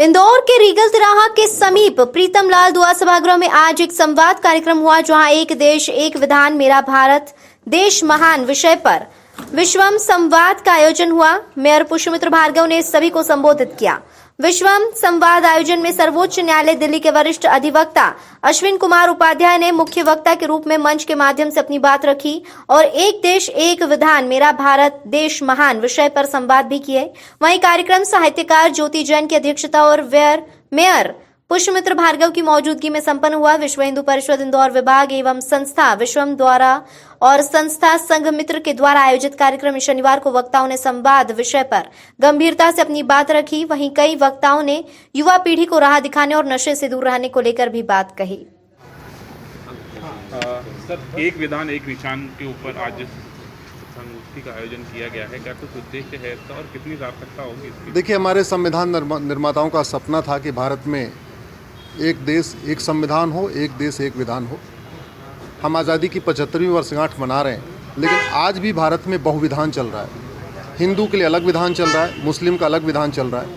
इंदौर के रीगल तिराहा के समीप प्रीतम लाल दुआ सभागृह में आज एक संवाद कार्यक्रम हुआ, जहां एक देश एक विधान मेरा भारत देश महान विषय पर विश्वम संवाद का आयोजन हुआ। मेयर पुष्पमित्र भार्गव ने सभी को संबोधित किया। विश्वम संवाद आयोजन में सर्वोच्च न्यायालय दिल्ली के वरिष्ठ अधिवक्ता अश्विन कुमार उपाध्याय ने मुख्य वक्ता के रूप में मंच के माध्यम से अपनी बात रखी और एक देश एक विधान मेरा भारत देश महान विषय पर संवाद भी किए। वहीं कार्यक्रम साहित्यकार ज्योति जैन की अध्यक्षता और मेयर पुष्पमित्र भार्गव की मौजूदगी में संपन्न हुआ। विश्व हिंदू परिषद इंदौर विभाग एवं संस्था विश्वम द्वारा और संस्था संघ मित्र के द्वारा आयोजित कार्यक्रम में शनिवार को वक्ताओं ने संवाद विषय पर गंभीरता से अपनी बात रखी। वहीं कई वक्ताओं ने युवा पीढ़ी को राह दिखाने और नशे से दूर रहने को लेकर भी बात कही। सर, एक विधान एक निशान के ऊपर आज संगोष्ठी का आयोजन किया गया है, क्या कुछ उद्देश्य है इसका और कितनी सार्थकता होगी इसकी? देखिए, हमारे संविधान निर्माताओं का सपना था कि भारत में एक देश एक संविधान हो, एक देश एक विधान हो। हम आज़ादी की 75वीं वर्षगांठ मना रहे हैं, लेकिन आज भी भारत में बहुविधान चल रहा है। हिंदू के लिए अलग विधान चल रहा है, मुस्लिम का अलग विधान चल रहा है,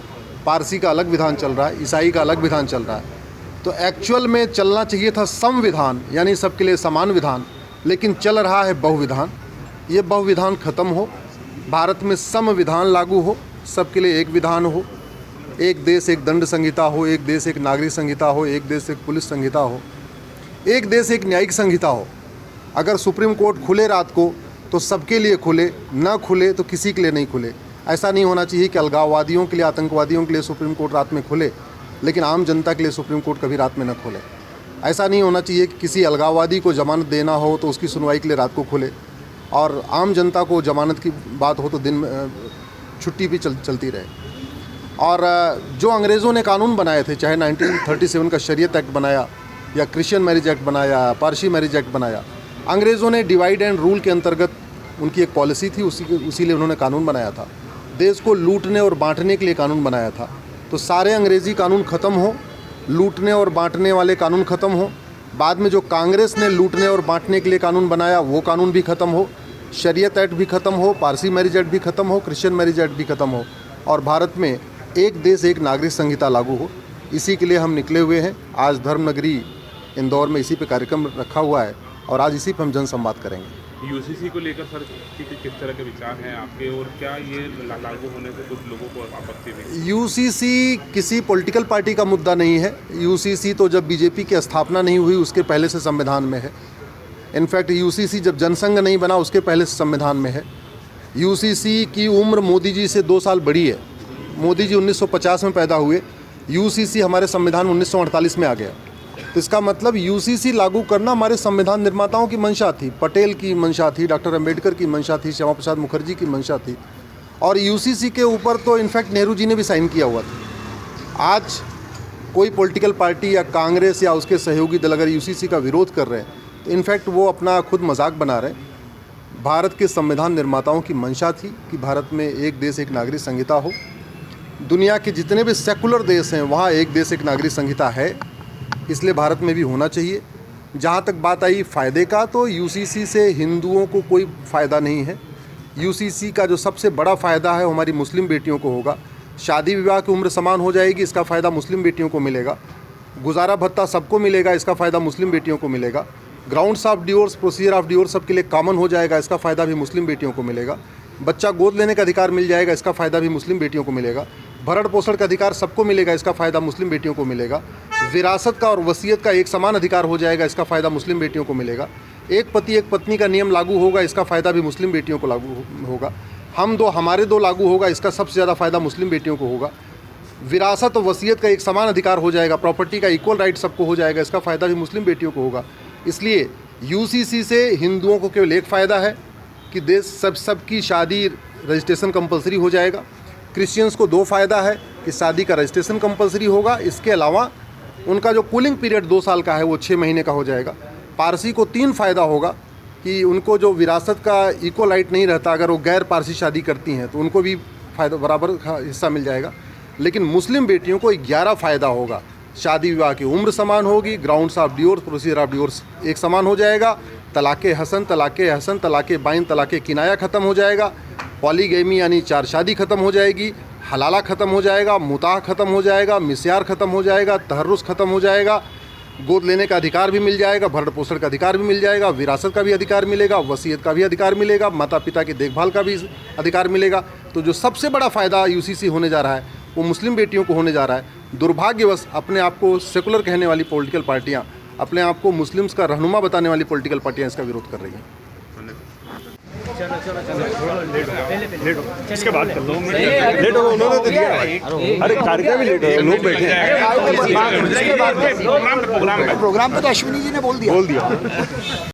पारसी का अलग विधान चल रहा है, ईसाई का अलग विधान चल रहा है। तो एक्चुअल में चलना चाहिए था संविधान, यानी सबके लिए समान विधान, लेकिन चल रहा है बहुविधान। ये बहुविधान ख़त्म हो, भारत में संविधान लागू हो, सबके लिए एक विधान हो, एक देश एक दंड संहिता हो, एक देश एक नागरिक संहिता हो, एक देश एक पुलिस संहिता हो, एक देश एक न्यायिक संहिता हो। अगर सुप्रीम कोर्ट खुले रात को तो सबके लिए खुले, ना खुले तो किसी के लिए नहीं खुले। ऐसा नहीं होना चाहिए कि अलगाववादियों के लिए, आतंकवादियों के लिए सुप्रीम कोर्ट रात में खुले, लेकिन आम जनता के लिए सुप्रीम कोर्ट कभी रात में न खोले। ऐसा नहीं होना चाहिए कि किसी अलगाववादी को जमानत देना हो तो उसकी सुनवाई के लिए रात को खुले, और आम जनता को जमानत की बात हो तो दिन में छुट्टी भी चलती रहे। और जो अंग्रेज़ों ने कानून बनाए थे, चाहे 1937 का शरीयत एक्ट बनाया या क्रिश्चियन मैरिज एक्ट बनाया, पारसी मैरिज एक्ट बनाया, अंग्रेज़ों ने डिवाइड एंड रूल के अंतर्गत उनकी एक पॉलिसी थी, उसी लिए उन्होंने कानून बनाया था। देश को लूटने और बांटने के लिए कानून बनाया था। तो सारे अंग्रेज़ी कानून ख़त्म हो, लूटने और बांटने वाले कानून ख़त्म हो। बाद में जो कांग्रेस ने लूटने और बांटने के लिए कानून बनाया, वो कानून भी ख़त्म हो, शरीयत एक्ट भी ख़त्म हो, पारसी मैरिज एक्ट भी ख़त्म हो, क्रिश्चियन मैरिज एक्ट भी ख़त्म हो, और भारत में एक देश एक नागरिक संहिता लागू हो। इसी के लिए हम निकले हुए हैं। आज धर्मनगरी इंदौर में इसी पे कार्यक्रम रखा हुआ है और आज इसी पे हम जनसंवाद करेंगे। यूसीसी को लेकर सर किस तरह के विचार हैं आपके, और क्या ये लागू होने से कुछ लोगों को आपत्ति भी? यूसीसी किसी पॉलिटिकल पार्टी का मुद्दा नहीं है। यूसीसी तो जब बीजेपी की स्थापना नहीं हुई उसके पहले से संविधान में है। इनफैक्ट यूसीसी जब जनसंघ नहीं बना उसके पहले से संविधान में है। यूसीसी की उम्र मोदी जी से 2 साल बड़ी है। मोदी जी 1950 में पैदा हुए, यूसीसी हमारे संविधान 1948 में आ गया। तो इसका मतलब यूसीसी लागू करना हमारे संविधान निर्माताओं की मंशा थी, पटेल की मंशा थी, डॉक्टर अंबेडकर की मंशा थी, श्यामा प्रसाद मुखर्जी की मंशा थी, और यूसीसी के ऊपर तो इनफैक्ट नेहरू जी ने भी साइन किया हुआ था। आज कोई पॉलिटिकल पार्टी या कांग्रेस या उसके सहयोगी दल अगर यूसीसी का विरोध कर रहे हैं तो इनफैक्ट वो अपना खुद मजाक बना रहे हैं। भारत के संविधान निर्माताओं की मंशा थी कि भारत में एक देश एक नागरिक संहिता हो। दुनिया के जितने भी सेकुलर देश हैं वहाँ एक देश एक नागरिक संहिता है, इसलिए भारत में भी होना चाहिए। जहाँ तक बात आई फ़ायदे का, तो यूसीसी से हिंदुओं को कोई फ़ायदा नहीं है। यूसीसी का जो सबसे बड़ा फ़ायदा है वो हमारी मुस्लिम बेटियों को होगा। शादी विवाह की उम्र समान हो जाएगी, इसका फ़ायदा मुस्लिम बेटियों को मिलेगा। गुजारा भत्ता सबको मिलेगा, इसका फ़ायदा मुस्लिम बेटियों को मिलेगा। Grounds of divorce, procedure of divorce सबके लिए कॉमन हो जाएगा, इसका फ़ायदा भी मुस्लिम बेटियों को मिलेगा। बच्चा गोद लेने का अधिकार मिल जाएगा, इसका फ़ायदा भी मुस्लिम बेटियों को मिलेगा। भरण पोषण का अधिकार सबको मिलेगा, इसका फ़ायदा मुस्लिम बेटियों को मिलेगा। विरासत का और वसीयत का एक समान अधिकार हो जाएगा, इसका फ़ायदा मुस्लिम बेटियों को मिलेगा। एक पति एक पत्नी का नियम लागू होगा, इसका फ़ायदा भी मुस्लिम बेटियों को लागू होगा। हमारे दो लागू होगा, इसका सबसे ज़्यादा फ़ायदा मुस्लिम बेटियों को होगा। विरासत और वसीयत का एक समान अधिकार हो जाएगा, प्रॉपर्टी का इक्वल राइट सबको हो जाएगा, इसका फ़ायदा भी मुस्लिम बेटियों को होगा। इसलिए यूसीसी से हिंदुओं को केवल एक फ़ायदा है कि देश सबकी शादी रजिस्ट्रेशन कंपलसरी हो जाएगा। क्रिश्चियंस को 2 फ़ायदा है कि शादी का रजिस्ट्रेशन कंपलसरी होगा, इसके अलावा उनका जो कूलिंग पीरियड 2 साल का है वो 6 महीने का हो जाएगा। पारसी को 3 फ़ायदा होगा कि उनको जो विरासत का इक्वल राइट नहीं रहता, अगर वो गैर पारसी शादी करती हैं तो उनको भी फ़ायदा बराबर हिस्सा मिल जाएगा। लेकिन मुस्लिम बेटियों को 11 फ़ायदा होगा। शादी विवाह की उम्र समान होगी, grounds of divorce, procedure of divorce एक समान हो जाएगा, तलाक़े हसन, तलाक़े बाइन, तलाक़े किनाया ख़त्म हो जाएगा, पॉलीगैमी यानी 4 शादी ख़त्म हो जाएगी, हलाला ख़त्म हो जाएगा, मुताह ख़त्म हो जाएगा, मिस्यार ख़त्म हो जाएगा, तहर्रुस ख़त्म हो जाएगा, गोद लेने का अधिकार भी मिल जाएगा, भरण पोषण का अधिकार भी मिल जाएगा, विरासत का भी अधिकार मिलेगा, वसीयत का भी अधिकार मिलेगा, माता पिता की देखभाल का भी अधिकार मिलेगा। तो जो सबसे बड़ा फ़ायदा यूसीसी होने जा रहा है वो मुस्लिम बेटियों को होने जा रहा है। दुर्भाग्यवश अपने आप को सेकुलर कहने वाली पॉलिटिकल पार्टियाँ, अपने आप को मुस्लिम्स का रहनुमा बताने वाली पॉलिटिकल पार्टियाँ इसका विरोध कर रही हैं। इसके बाद कर लो। लेट हो, उन्होंने तो दिया। अरे कार्यक्रम ही लेट हो, लोग बैठे हैं। प्रोग्राम प्रोग्राम पे तो अश्विनी जी ने बोल दिया।